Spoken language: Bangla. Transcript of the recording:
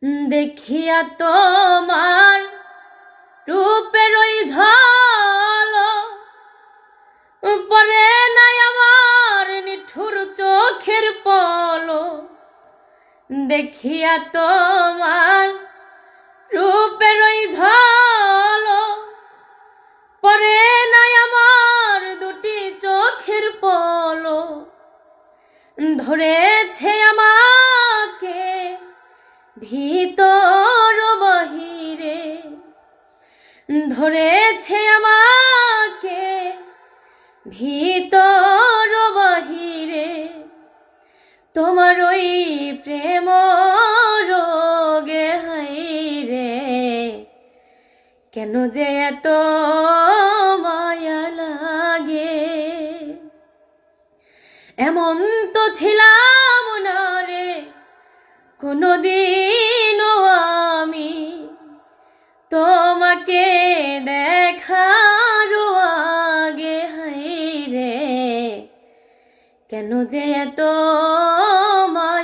দেখিয়া তোমার রূপের ওই ঝলক পরে নাই আমার নিঠুর চোখের পলক। দেখিয়া তোমার রূপের ওই ঝলক পরে নাই আমার দুটি চোখের পলক। ধরেছে আমাকে ভিতর বাহিরে, ধরেছে আমাকে ভিতর বাহিরে। তোমার ওই প্রেম রোগে হাইরে, কেন যে এত মায়া লাগে। এমন তো ছিলাম না রে কোনদিনও আমি, তোমাকে দেখার আগে হাইরে, কেন যে এত মায়া